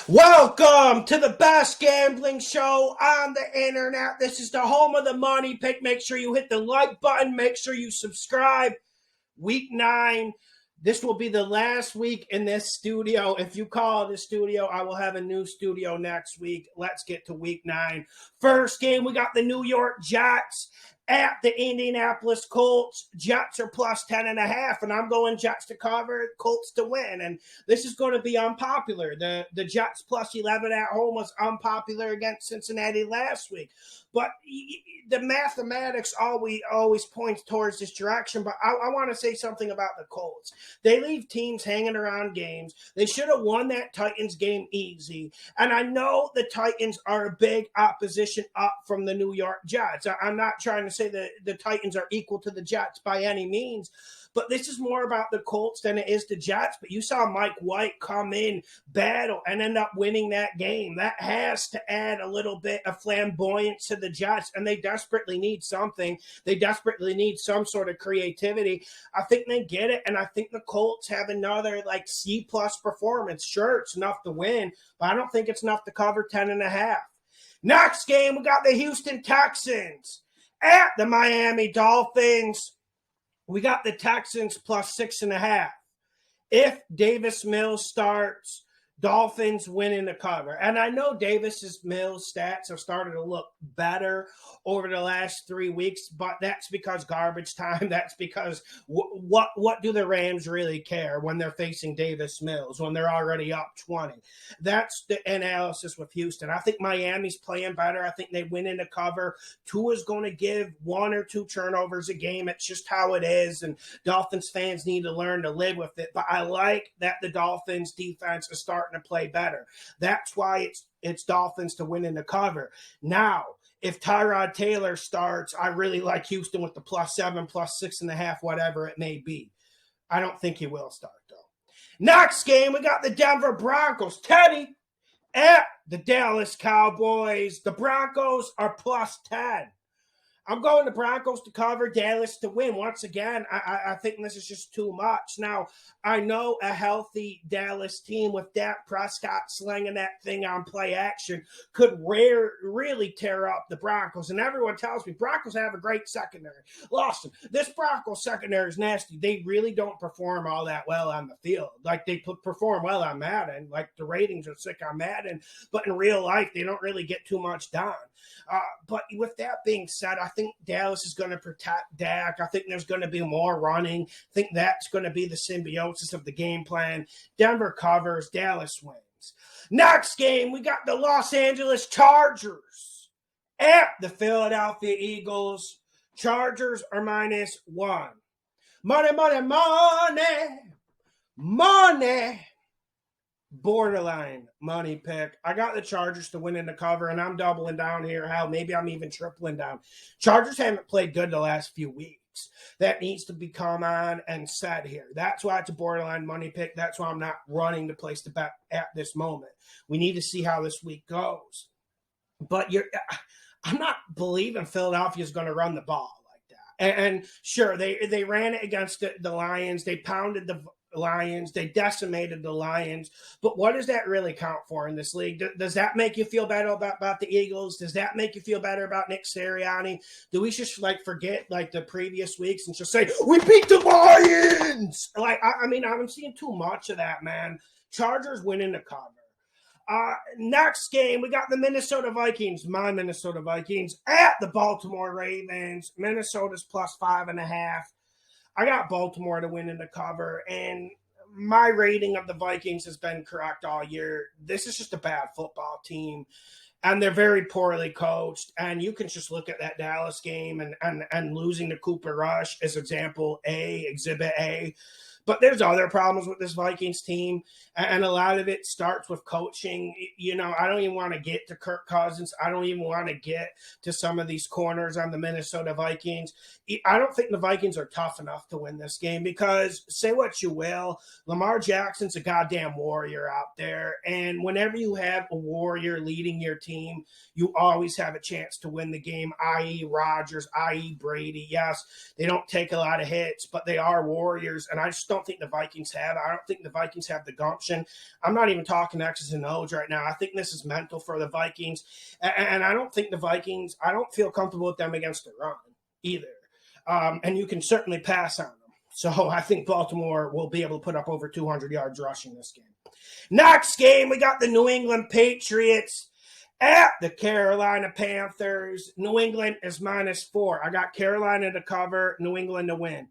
Welcome to the best gambling show on the internet. This is the home of the money pick. Make sure you hit the like button. Make sure you subscribe. Week 9. This will be the last week in this studio. If you call it a studio, I will have a new studio next week. Let's get to week 9. First game, we got the New York Jets at the Indianapolis Colts. Jets are plus 10.5, and I'm going Jets to cover, Colts to win. And this is going to be unpopular. The Jets plus 11 at home was unpopular against Cincinnati last week. But the mathematics always points towards this direction. But I want to say something about the Colts. They leave teams hanging around games. They should have won that Titans game easy. And I know the Titans are a big opposition up from the New York Jets. I'm not trying to say that the Titans are equal to the Jets by any means. But this is more about the Colts than it is the Jets. But you saw Mike White come in, battle, and end up winning that game. That has to add a little bit of flamboyance to the Jets, and they desperately need something. They desperately need some sort of creativity. I think they get it, and I think the Colts have another C-plus performance. Sure, it's enough to win, but I don't think it's enough to cover 10.5. Next game, we got the Houston Texans at the Miami Dolphins. We got the Texans plus 6.5. If Davis Mills starts, Dolphins winning the cover. And I know Davis Mills' stats have started to look better over the last 3 weeks, but that's because garbage time. That's because what do the Rams really care when they're facing Davis Mills, when they're already up 20? That's the analysis with Houston. I think Miami's playing better. I think they win in the cover. Tua's going to give 1 or 2 turnovers a game. It's just how it is, and Dolphins fans need to learn to live with it. But I like that the Dolphins defense is starting to play better. That's why it's Dolphins to win in the cover. Now, if Tyrod Taylor starts, I really like Houston with the plus 7, plus 6.5, whatever it may be. I don't think he will start, though. Next game, we got the Denver Broncos. Teddy at the Dallas Cowboys. The Broncos are plus 10. I'm going the Broncos to cover, Dallas to win. Once again, I think this is just too much. Now, I know a healthy Dallas team with Dak Prescott slinging that thing on play action could really tear up the Broncos. And everyone tells me Broncos have a great secondary. Lawson, this Broncos secondary is nasty. They really don't perform all that well on the field. They perform well on Madden. The ratings are sick on Madden. But in real life, they don't really get too much done. But with that being said, I think Dallas is going to protect Dak. I think there's going to be more running. I think that's going to be the symbiosis of the game plan. Denver covers, Dallas wins. Next game, we got the Los Angeles Chargers at the Philadelphia Eagles. Chargers are minus 1. Money, money, money, money. Borderline money pick. I got the Chargers to win in the cover, and I'm doubling down here. Hell, maybe I'm even tripling down. Chargers haven't played good the last few weeks. That needs to be come on and said here. That's why it's a borderline money pick. That's why I'm not running the place to bet at this moment. We need to see how this week goes. But I'm not believing Philadelphia is going to run the ball like that. And sure, they ran it against the Lions. They pounded the Lions. They decimated the Lions. But what does that really count for in this league? Does that make you feel better about the Eagles? Does that make you feel better about Nick Sirianni? Do we just forget the previous weeks and just say, we beat the Lions? I'm seeing too much of that, man. Chargers winning the cover. Next game, we got the Minnesota Vikings, my Minnesota Vikings, at the Baltimore Ravens. Minnesota's plus 5.5. I got Baltimore to win in the cover, and my rating of the Vikings has been correct all year. This is just a bad football team, and they're very poorly coached. And you can just look at that Dallas game and losing to Cooper Rush as example A, exhibit A. But there's other problems with this Vikings team, and a lot of it starts with coaching. I don't even want to get to Kirk Cousins. I don't even want to get to some of these corners on the Minnesota Vikings. I don't think the Vikings are tough enough to win this game because, say what you will, Lamar Jackson's a goddamn warrior out there. And whenever you have a warrior leading your team, you always have a chance to win the game, i.e. Rodgers, i.e. Brady. Yes, they don't take a lot of hits, but they are warriors, and I just don't don't think the Vikings have. I don't think the Vikings have the gumption. I'm not even talking X's and O's right now. I think this is mental for the Vikings. And I don't think the Vikings, I don't feel comfortable with them against the run either. And you can certainly pass on them. So I think Baltimore will be able to put up over 200 yards rushing this game. Next game, we got the New England Patriots at the Carolina Panthers. New England is -4. I got Carolina to cover, New England to win.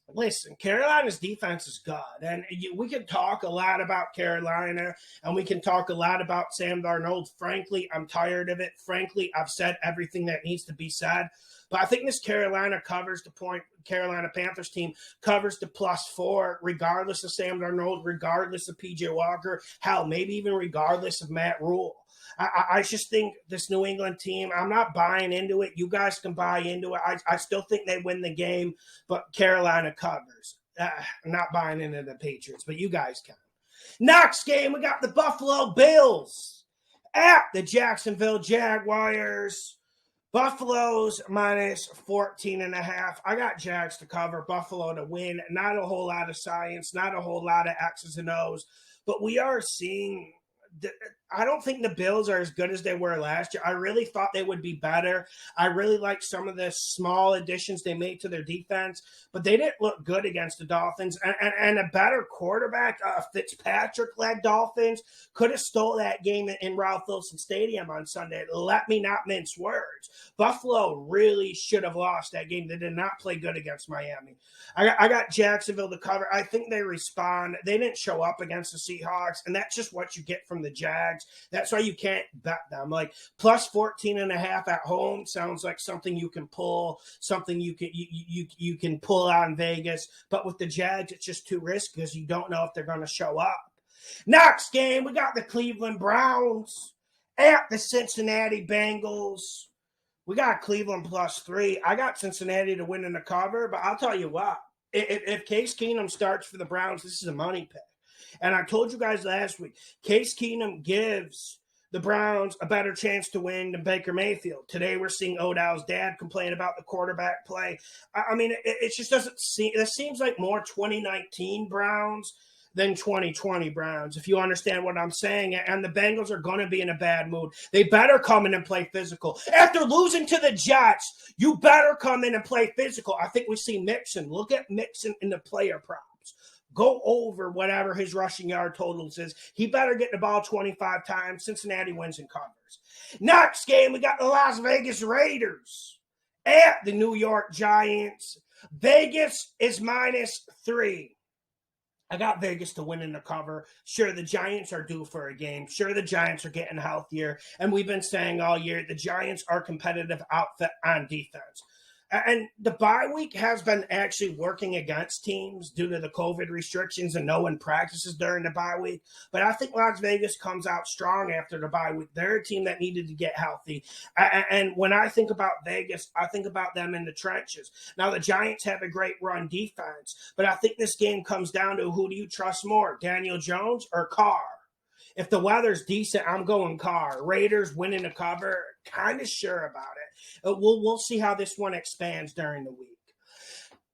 Listen, Carolina's defense is good, and we can talk a lot about Carolina, and we can talk a lot about Sam Darnold. Frankly, I'm tired of it. Frankly, I've said everything that needs to be said, but I think this Carolina Panthers team covers the +4, regardless of Sam Darnold, regardless of P.J. Walker, hell, maybe even regardless of Matt Rule. I just think this New England team, I'm not buying into it. You guys can buy into it. I still think they win the game, but Carolina covers. I'm not buying into the Patriots, but you guys can. Next game, we got the Buffalo Bills at the Jacksonville Jaguars. Buffalo's -14.5. I got Jags to cover, Buffalo to win. Not a whole lot of science, not a whole lot of X's and O's, but we are seeing – I don't think the Bills are as good as they were last year. I really thought they would be better. I really liked some of the small additions they made to their defense, but they didn't look good against the Dolphins. And a better quarterback, Fitzpatrick-led Dolphins, could have stole that game in Ralph Wilson Stadium on Sunday. Let me not mince words. Buffalo really should have lost that game. They did not play good against Miami. I got Jacksonville to cover. I think they respond. They didn't show up against the Seahawks, and that's just what you get from the Jags. That's why you can't bet them. Like +14.5 at home sounds like something you can pull, something you can pull out in Vegas. But with the Jags, it's just too risky because you don't know if they're going to show up. Next game, we got the Cleveland Browns at the Cincinnati Bengals. We got Cleveland +3. I got Cincinnati to win in the cover, but I'll tell you what. If Case Keenum starts for the Browns, this is a money pick. And I told you guys last week, Case Keenum gives the Browns a better chance to win than Baker Mayfield. Today we're seeing Odell's dad complain about the quarterback play. I mean, it just doesn't seem – it seems like more 2019 Browns than 2020 Browns, if you understand what I'm saying. And the Bengals are going to be in a bad mood. They better come in and play physical. After losing to the Jets, you better come in and play physical. I think we see Mixon. Look at Mixon in the player props. Go over whatever his rushing yard totals is. He better get the ball 25 times. Cincinnati wins and covers. Next game, we got the Las Vegas Raiders at the New York Giants. Vegas is -3. I got Vegas to win in the cover. Sure, the Giants are due for a game. Sure, the Giants are getting healthier. And we've been saying all year, the Giants are a competitive outfit on defense. And the bye week has been actually working against teams due to the COVID restrictions and no one practices during the bye week. But I think Las Vegas comes out strong after the bye week. They're a team that needed to get healthy. And when I think about Vegas, I think about them in the trenches. Now, the Giants have a great run defense, but I think this game comes down to who do you trust more, Daniel Jones or Carr? If the weather's decent, I'm going Carr. Raiders winning the cover, kind of sure about it. We'll see how this one expands during the week.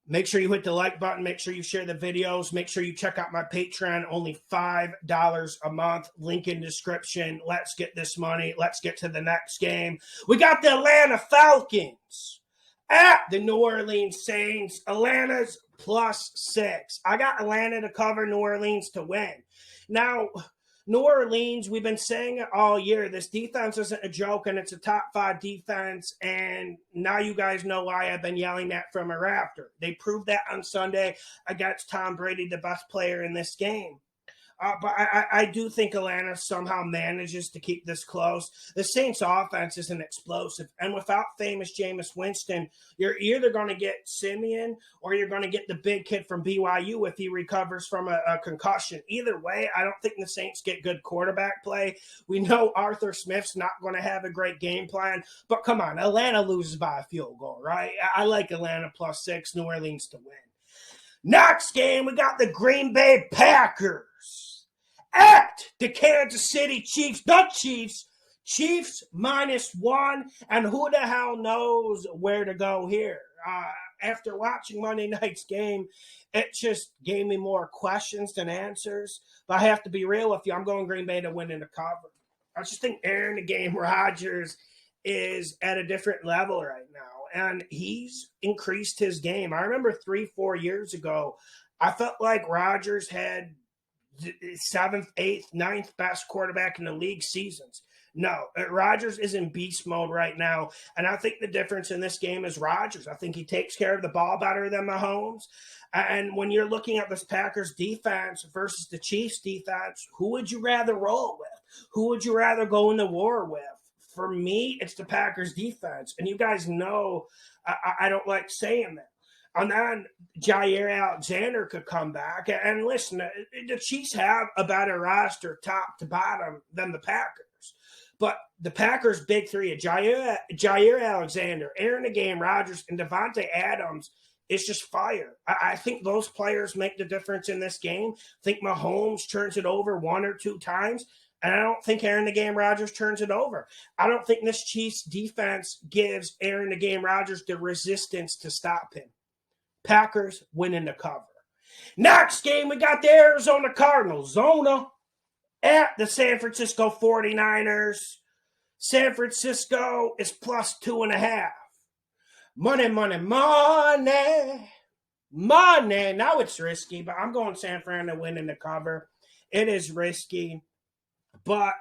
Make sure you hit the like button. Make sure you share the videos. Make sure you check out my Patreon. Only $5 a month. Link in description. Let's get this money. Let's get to the next game. We got the Atlanta Falcons at the New Orleans Saints. Atlanta's +6. I got Atlanta to cover, New Orleans to win. Now, New Orleans, we've been saying it all year. This defense isn't a joke, and it's a top 5 defense. And now you guys know why I've been yelling that from a rafter. They proved that on Sunday against Tom Brady, the best player in this game. But I do think Atlanta somehow manages to keep this close. The Saints' offense isn't explosive. And without famous Jameis Winston, you're either going to get Simeon or you're going to get the big kid from BYU if he recovers from a concussion. Either way, I don't think the Saints get good quarterback play. We know Arthur Smith's not going to have a great game plan. But come on, Atlanta loses by a field goal, right? I like Atlanta +6, New Orleans to win. Next game, we got the Green Bay Packers at the Kansas City Chiefs. The Chiefs -1, and who the hell knows where to go here? after watching Monday night's game, it just gave me more questions than answers. But I have to be real with you. I'm going Green Bay to win in the cover. I just think Aaron the Game Rodgers is at a different level right now, and he's increased his game. I remember 3-4 years ago, I felt like Rodgers had the 7th, 8th, 9th best quarterback in the league seasons. No, Rodgers is in beast mode right now, and I think the difference in this game is Rodgers. I think he takes care of the ball better than Mahomes. And when you're looking at this Packers defense versus the Chiefs defense, who would you rather roll with? Who would you rather go into war with? For me, it's the Packers defense. And you guys know I don't like saying that. And then Jair Alexander could come back. And listen, the Chiefs have a better roster top to bottom than the Packers. But the Packers' big three of Jair Alexander, Aaron the Game Rodgers, and Devontae Adams is just fire. I think those players make the difference in this game. I think Mahomes turns it over 1 or 2 times. And I don't think Aaron the Game Rodgers turns it over. I don't think this Chiefs defense gives Aaron the Game Rodgers the resistance to stop him. Packers win in the cover. Next game, we got the Arizona Cardinals. Zona at the San Francisco 49ers. San Francisco is plus 2.5. Money, money, money. Money. Now it's risky, but I'm going San Fran to win in the cover. It is risky. But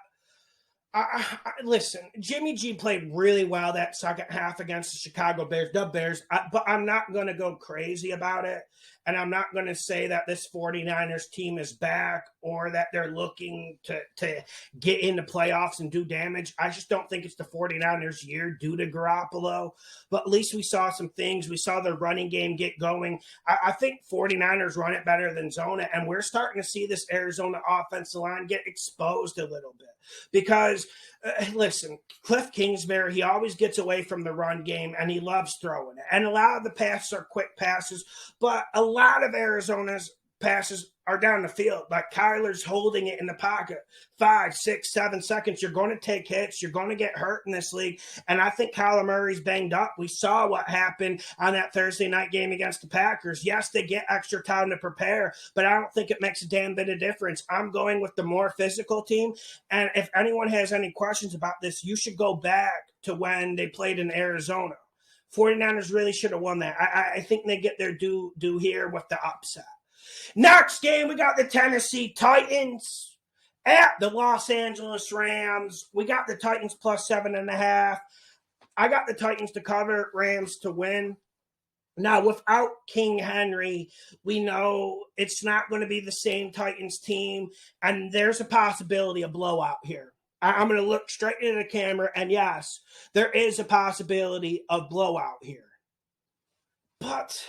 listen, Jimmy G played really well that second half against the Chicago Bears, but I'm not going to go crazy about it. And I'm not going to say that this 49ers team is back or that they're looking to get in the playoffs and do damage. I just don't think it's the 49ers year due to Garoppolo. But at least we saw some things. We saw the running game get going. I think 49ers run it better than Zona. And we're starting to see this Arizona offensive line get exposed a little bit. Because, listen, Cliff Kingsbury, he always gets away from the run game, and he loves throwing it. And a lot of the passes are quick passes, but a lot of Arizona's passes are down the field. Like Kyler's holding it in the pocket 5, 6, 7 seconds. You're going to take hits. You're going to get hurt in this league. And I think Kyler Murray's banged up. We saw what happened on that Thursday night game against the Packers. Yes, they get extra time to prepare, but I don't think it makes a damn bit of difference. I'm going with the more physical team. And if anyone has any questions about this, you should go back to when they played in Arizona. 49ers really should have won that. I think they get their due here with the upset. Next game, we got the Tennessee Titans at the Los Angeles Rams. We got the Titans plus 7.5. I got the Titans to cover, Rams to win. Now, without King Henry, we know it's not going to be the same Titans team, and there's a possibility of blowout here. I'm going to look straight into the camera, and yes, there is a possibility of blowout here. But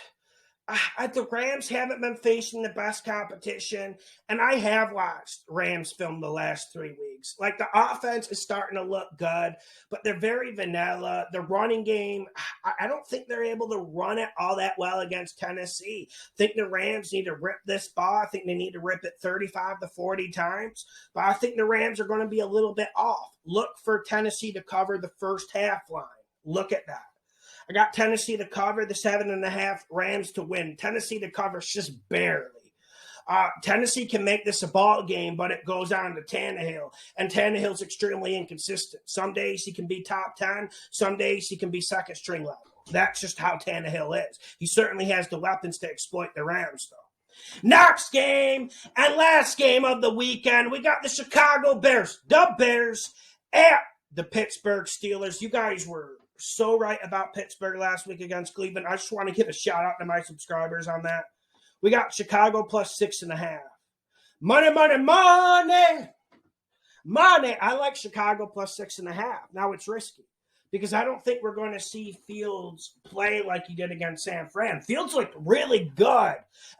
the Rams haven't been facing the best competition, and I have watched Rams film the last 3 weeks. Like, the offense is starting to look good, but they're very vanilla. The running game, I don't think they're able to run it all that well against Tennessee. I think the Rams need to rip this ball. I think they need to rip it 35 to 40 times, but I think the Rams are going to be a little bit off. Look for Tennessee to cover the first half line. Look at that. I got Tennessee to cover the 7.5, Rams to win. Tennessee to cover just barely. Tennessee can make this a ball game, but it goes on to Tannehill. And Tannehill's extremely inconsistent. Some days he can be top 10. Some days he can be second string level. That's just how Tannehill is. He certainly has the weapons to exploit the Rams, though. Next game and last game of the weekend, we got the Chicago Bears. The Bears at the Pittsburgh Steelers. You guys were so right about Pittsburgh last week against Cleveland. I just want to give a shout out to my subscribers on that. We got Chicago plus 6.5. Money, money, money. Money. I like Chicago plus 6.5. Now it's risky because I don't think we're going to see Fields play like he did against San Fran. Fields looked really good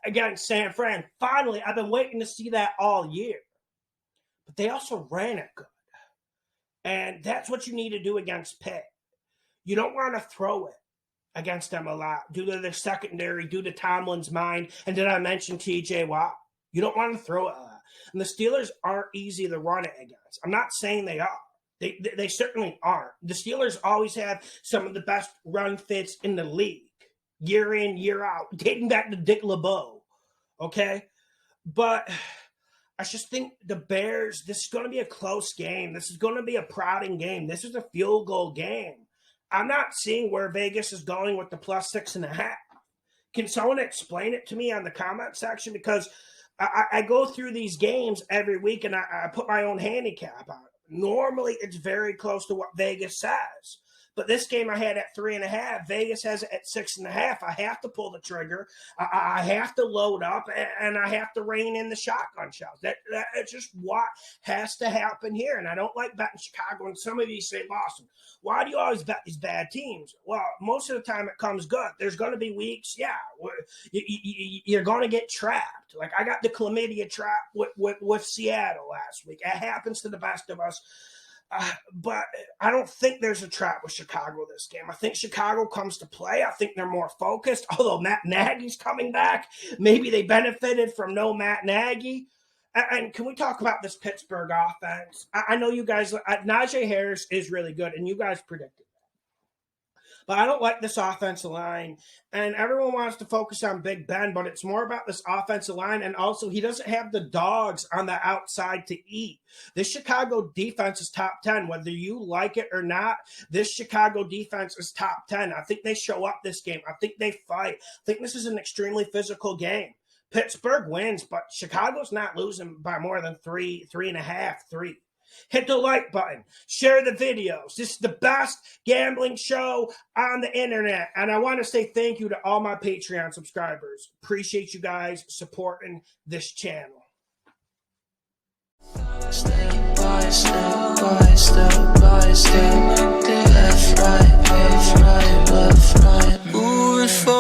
against San Fran. Finally, I've been waiting to see that all year. But they also ran it good. And that's what you need to do against Pitt. You don't want to throw it against them a lot due to their secondary, due to Tomlin's mind. And did I mention TJ Watt? You don't want to throw it a lot. And the Steelers aren't easy to run it against. I'm not saying they are. They certainly aren't. The Steelers always have some of the best run fits in the league. year in, year out, dating back to Dick LeBeau. Okay? But I just think the Bears, this is going to be a close game. This is going to be a prodding game. This is a field goal game. I'm not seeing where Vegas is going with the plus 6.5. Can someone explain it to me on the comment section? Because I go through these games every week and I put my own handicap on it. Normally, it's very close to what Vegas says. But this game I had at 3.5. Vegas has it at 6.5. I have to pull the trigger. I have to load up, and I have to rein in the shotgun shells. That's just what has to happen here. And I don't like betting Chicago. And some of you say, Lawson, why do you always bet these bad teams? Well, most of the time it comes good. There's going to be weeks, you're going to get trapped. Like I got the chlamydia trap with Seattle last week. It happens to the best of us. But I don't think there's a trap with Chicago this game. I think Chicago comes to play. I think they're more focused. Although Matt Nagy's coming back, maybe they benefited from no Matt Nagy. And can we talk about this Pittsburgh offense? I know you guys, Najee Harris is really good, and you guys predicted that. But I don't like this offensive line. And everyone wants to focus on Big Ben, but it's more about this offensive line. And also, he doesn't have the dogs on the outside to eat. This Chicago defense is top 10. Whether you like it or not, this Chicago defense is top 10. I think they show up this game. I think they fight. I think this is an extremely physical game. Pittsburgh wins, but Chicago's not losing by more than 3.5. Hit the like button. Share the videos. This is the best gambling show on the internet. And I want to say thank you to all my Patreon subscribers. Appreciate you guys supporting this channel. Step by step by step by step. Left, right, left, right, left, right. Moving forward.